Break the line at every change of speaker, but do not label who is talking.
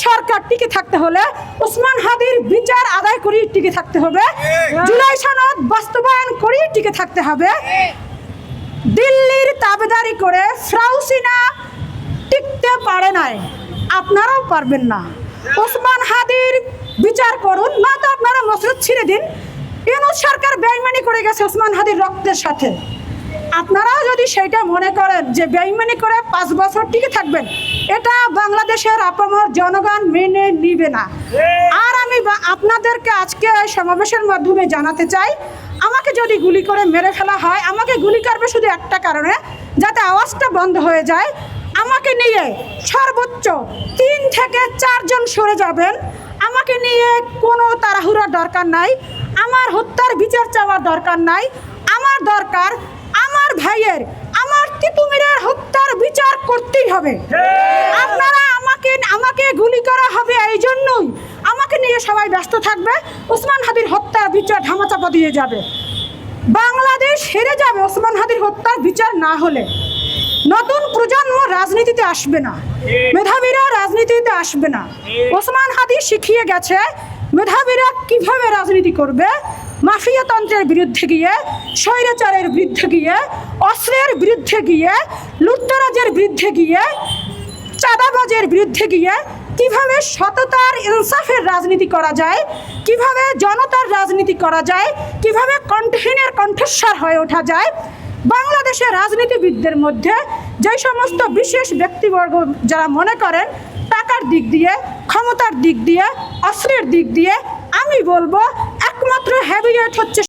সরকার টিকে থাকতে হলে ওসমান হাদির বিচার আদায় করে টিকে থাকতে হবে, জুলাই সনদ বাস্তবায়ন করে টিকে থাকতে হবে। দিল্লির তাবেদারি করে ফ্রাউসিনা টিকতে পারে নাই, আপনারাও পারবেন না। ওসমান হাদির বিচার করুন, না তো আপনারা মসজিদ ছিঁড়ে দিন। ইউনূস সরকার বেঈমানি করে গেছে ওসমান হাদির রক্তের সাথে। আপনারাও যদি সেইটা মনে করেন যে বেঈমানি করে 5 বছর টিকে থাকবেন, এটা বাংলাদেশের আপামর জনগণ মেনে নিবে না। আর আমি আপনাদেরকে আজকে এই সমাবেশের মাধ্যমে জানাতে চাই, আমাকে যদি গুলি করে মেরে ফেলা হয়, আমাকে গুলি করবে শুধু একটা কারণে, যাতে আওয়াজটা বন্ধ হয়ে যায়। আমাকে নিয়ে সর্বোচ্চ 3 থেকে 4 জন সরে যাবেন। আমাকে নিয়ে কোনো তাড়াহুড়ার দরকার নাই, আমার হত্যার বিচার চাওয়ার দরকার নাই। আমার দরকার আমার ভাইয়ের, আমার তিতুমিরের হত্যার বিচার করতেই হবে। আপনারা আমাকে গুলি করা হবে এই জন্যই আমাকে নিয়ে সবাই ব্যস্ত থাকবে, ওসমান হাদির হত্যার বিচার ধামাচাপা দিয়ে যাবে। বাংলাদেশ হেরে যাবে ওসমান হাদির হত্যার বিচার না হলে। নতুন প্রজন্ম রাজনীতিতে আসবে না, মেধাবীরা রাজনীতিতে আসবে না। ওসমান হাদি শিখিয়ে গেছে মেধাবীরা কিভাবে রাজনীতি করবে। মাফিয়াতন্ত্রের বিরুদ্ধে গিয়ে, স্বৈরাচারের বিরুদ্ধে গিয়ে, অস্ত্রের বিরুদ্ধে গিয়ে, লুটতরাজের বিরুদ্ধে গিয়ে, চাঁদাবাজের বিরুদ্ধে গিয়ে কিভাবে সততার ইনসাফের রাজনীতি করা যায়, কিভাবে জনতার রাজনীতি করা যায়, কিভাবে কণ্ঠহীনের কণ্ঠস্বর হয়ে ওঠা যায়। বাংলাদেশের রাজনীতিবিদদের মধ্যে যে সমস্ত বিশেষ ব্যক্তিবর্গ যারা মনে করেন টাকার দিক দিয়ে, ক্ষমতার দিক দিয়ে, অস্ত্রের দিক দিয়ে, আমি বলবো একমাত্র হেভিওয়েট হচ্ছে